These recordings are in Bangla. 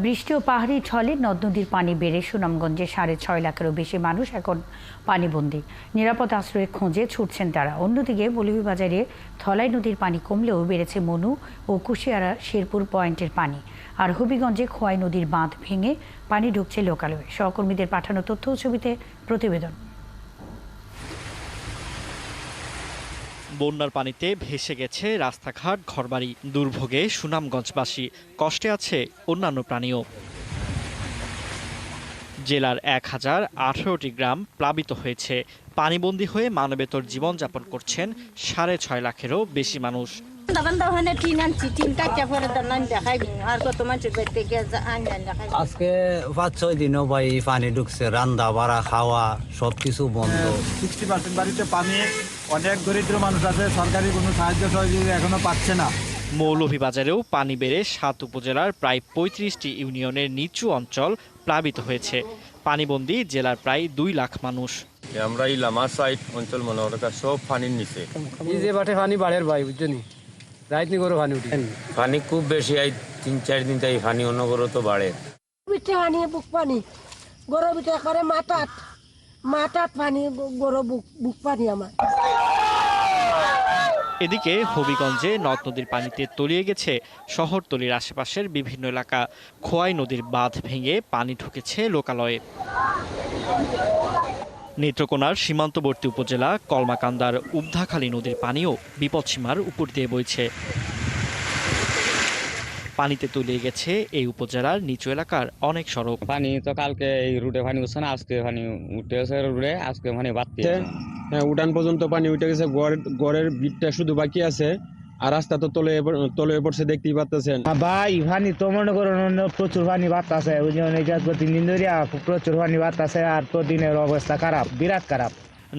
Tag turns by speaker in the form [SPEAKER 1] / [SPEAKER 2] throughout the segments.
[SPEAKER 1] বৃষ্টি ও পাহাড়ি ঢলে নদ নদীর পানি বেড়ে সুনামগঞ্জে 6.5 লাখেরও বেশি মানুষ এখন পানিবন্দী। নিরাপদ আশ্রয়ের খোঁজে ছুটছেন তারা। অন্যদিকে মৌলভীবাজারে ধলাই নদীর পানি কমলেও বেড়েছে মনু ও কুশিয়ারা শেরপুর পয়েন্টের পানি। আর হবিগঞ্জে খোয়াই নদীর বাঁধ ভেঙে পানি ঢুকছে লোকালয়ে। সহকর্মীদের পাঠানো তথ্য ও ছবিতে প্রতিবেদন।
[SPEAKER 2] বন্যার পানিতে ভেসে গেছে রাস্তাঘাট, ঘরবাড়ি। দুর্ভোগে সুনামগঞ্জবাসী, কষ্টে আছে অন্যান্য প্রাণীও। জেলার 1018টি গ্রাম প্লাবিত হয়েছে। পানিবন্দী হয়ে মানবেতর জীবনযাপন করছেন 6.5 লাখেরও বেশি মানুষ।
[SPEAKER 3] আজকে 5-6 দিনও ভাই পানি ঢুকছে, রান্না বাড়া খাওয়া সবকিছু বন্ধ।
[SPEAKER 4] 60% বাড়িতে পানি। অনেক দরিদ্র মানুষ আছে, সরকারি কোনো সাহায্য সহযোগিতা এখনো পাচ্ছে না।
[SPEAKER 2] মৌলভীবাজারেও পানি বেড়ে 7 উপজেলার প্রায় 35টি ইউনিয়নের নিচু অঞ্চল প্লাবিত হয়েছে। পানিবন্দী জেলার প্রায় 2 লাখ মানুষ।
[SPEAKER 5] আমরা এই লামা সাইড অঞ্চল মনে হয় সব পানির নিচে।
[SPEAKER 6] এই যে বাটে পানি বাড়ের ভাই বুঝছেন, রাইতনি করে পানি উঠে।
[SPEAKER 5] পানি খুব বেশি, 3-4 দিন তাই পানি অনবরত তো বাড়ে।
[SPEAKER 7] পিঠে পানি বুক পানি, গরু পিঠে করে মাথাত পানি, গরু বুক পানি আমার।
[SPEAKER 2] এদিকে হবিগঞ্জে নদ নদীর পানিতে তলিয়ে গেছে শহরতলির আশেপাশের বিভিন্ন এলাকা। খোয়াই নদীর বাঁধ ভেঙে পানি ঢুকেছে লোকালয়ে। নেত্রকোনার সীমান্তবর্তী উপজেলা কলমাকান্দার উবধাখালী নদীর পানিও বিপদসীমার উপর দিয়ে বইছে। পানিতে তলিয়ে গেছে এই উপজেলার নিচু এলাকার অনেক সড়ক।
[SPEAKER 8] পানি তো কালকে এই রুটে পানি উঠছে না, আজকে পানি উঠেছে রুটে, আজকে পানি বাড়তি।
[SPEAKER 6] হ্যাঁ, উঠান পর্যন্ত পানি উঠে গেছে, গড়ের বিটটা শুধু বাকি আছে, আর রাস্তা তো তলে পড়ছে, দেখতেই পাচ্ছেন।
[SPEAKER 9] ভাই পানি তো মনে করুন প্রচুর পানি বাড়তেছে, 3 দিন ধরে প্রচুর পানি বাড়তেছে, আর প্রতিদিনের অবস্থা খারাপ, বিরাট খারাপ।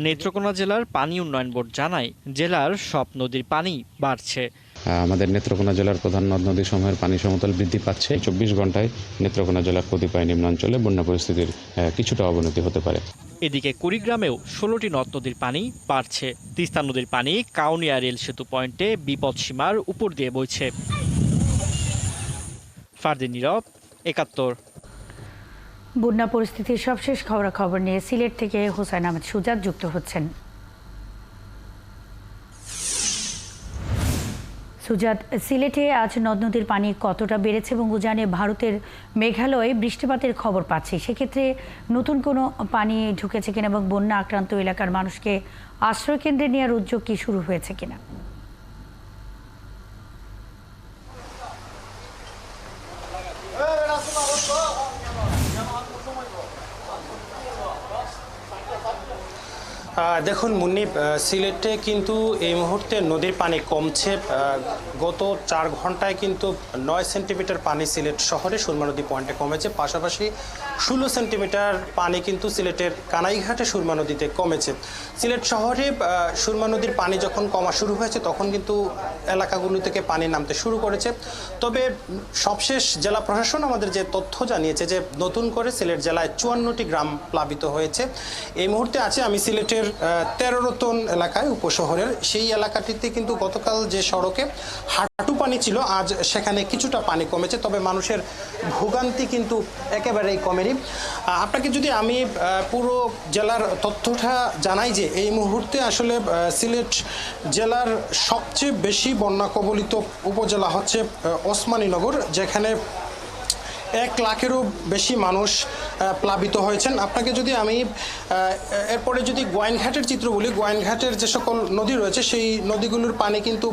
[SPEAKER 2] নেত্রকোনা জেলার পানি উন্নয়ন বোর্ড জানায়, জেলার সব নদীর পানি বাড়ছে।
[SPEAKER 10] আমাদের নেত্রকোনা জেলার প্রধান নদ নদী সমূহের পানি সমতল বৃদ্ধি পাচ্ছে। 24 ঘন্টায় নেত্রকোনা জেলার কতিপয় নিম্নাঞ্চলে বন্যা পরিস্থিতির কিছুটা অবনতি হতে পারে।
[SPEAKER 2] এদিকে কুড়িগ্রামেও 16টি নদ নদীর পানি বাড়ছে। তিস্তা নদীর পানি কাউনিয়া রেল সেতু পয়েন্টে বিপদসীমার উপর দিয়ে বইছে। ফারদিন নীরব, 71।
[SPEAKER 1] বন্যা পরিস্থিতির সবশেষ খবরাখবর নিয়ে সিলেট থেকে হোসেন আহমেদ সুজাত যুক্ত হচ্ছেন। সুজাত, সিলেটে আজ নদ নদীর পানি কতটা বেড়েছে এবং উজানে ভারতের মেঘালয়ে বৃষ্টিপাতের খবর পাচ্ছি, সেক্ষেত্রে নতুন কোনো পানি ঢুকেছে কিনা এবং বন্যা আক্রান্ত এলাকার মানুষকে আশ্রয়কেন্দ্রে নেওয়ার উদ্যোগ কি শুরু হয়েছে কিনা?
[SPEAKER 11] দেখুন মুন্নিব, সিলেটে কিন্তু এই মুহূর্তে নদীর পানি কমছে। গত 4 ঘন্টায় কিন্তু 9 সেন্টিমিটার পানি সিলেট শহরে সুরমা নদী পয়েন্টে কমেছে। পাশাপাশি 16 সেন্টিমিটার পানি কিন্তু সিলেটের কানাইঘাটে সুরমা নদীতে কমেছে। সিলেট শহরে সুরমা নদীর পানি যখন কমা শুরু হয়েছে তখন কিন্তু এলাকাগুলো থেকে পানি নামতে শুরু করেছে। তবে সবশেষ জেলা প্রশাসন আমাদের যে তথ্য জানিয়েছে যে নতুন করে সিলেট জেলায় 54টি গ্রাম প্লাবিত হয়েছে। এই মুহূর্তে আছে আমি সিলেটের 13 রতন এলাকায়, উপশহরের সেই এলাকাটিতে কিন্তু গতকাল যে সড়কে হাঁটু পানি ছিল, আজ সেখানে কিছুটা পানি কমেছে। তবে মানুষের ভোগান্তি কিন্তু একেবারেই কমেনি। আপনাকে যদি আমি পুরো জেলার তথ্যটা জানাই যে এই মুহূর্তে আসলে সিলেট জেলার সবচেয়ে বেশি বন্যা কবলিত উপজেলা হচ্ছে ওসমানীনগর, যেখানে 1 লাখেরও বেশি মানুষ প্লাবিত হয়েছেন। আপনাকে যদি আমি এরপরে যদি গোয়াইনঘাটের চিত্র বলি, গোয়াইনঘাটের যে সকল নদী রয়েছে সেই নদীগুলোর পানি কিন্তু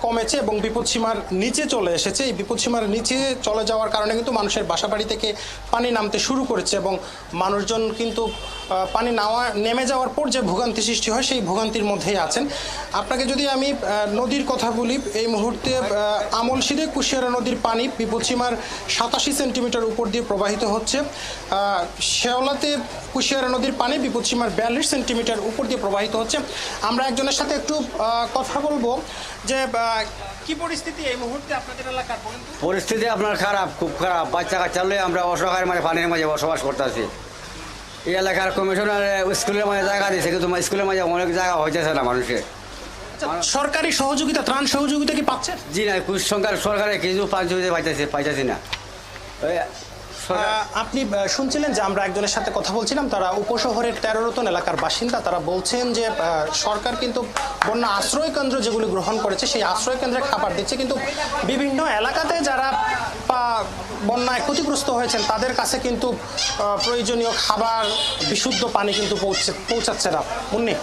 [SPEAKER 11] কমেছে এবং বিপদসীমার নিচে চলে এসেছে। এই বিপদসীমার নিচে চলে যাওয়ার কারণে কিন্তু মানুষের বাসাবাড়ি থেকে পানি নামতে শুরু করেছে এবং মানুষজন কিন্তু পানি নেমে যাওয়ার পর যে ভোগান্তি সৃষ্টি হয় সেই ভোগান্তির মধ্যেই আছেন। আপনাকে যদি আমি নদীর কথা বলি, এই মুহূর্তে আমলশিরে কুশিয়ারা নদীর পানি বিপদসীমার 87 সেন্টিমিটার উপর দিয়ে প্রবাহিত হচ্ছে। শেওলাতে কুশিয়ারা নদীর পানি বিপদসীমার 42 সেন্টিমিটার উপর দিয়ে প্রবাহিত হচ্ছে। আমরা একজনের সাথে একটু কথা বলবো যে কি পরিস্থিতি এই মুহূর্তে আপনাদের এলাকার?
[SPEAKER 3] পরিস্থিতি আপনার খারাপ, খুব খারাপ। বাচ্চা কাচ্চা লয়ে আমরা অসহায় পানির মাঝে বসবাস করতেছি। এই এলাকার কমিশনার স্কুলের মাঝে জায়গা দিয়েছে, কিন্তু স্কুলের মাঝে অনেক জায়গা হইতেছে না মানুষের।
[SPEAKER 11] সরকারি সহযোগিতা, ত্রাণ সহযোগিতা কি পাচ্ছে?
[SPEAKER 3] জি না, সরকারের কিছু পাইতেছি না।
[SPEAKER 11] আপনি শুনছিলেন যে আমরা একজনের সাথে কথা বলছিলাম, তারা উপশহরের 13 রতন এলাকার বাসিন্দা। তারা বলছেন যে সরকার কিন্তু বন্যা আশ্রয় কেন্দ্র যেগুলি গ্রহণ করেছে সেই আশ্রয় কেন্দ্রে খাবার দিচ্ছে, কিন্তু বিভিন্ন এলাকাতে যারা বন্যায় ক্ষতিগ্রস্ত হয়েছেন তাদের কাছে কিন্তু প্রয়োজনীয় খাবার, বিশুদ্ধ পানি কিন্তু পৌঁছাচ্ছে না। মুন্নি।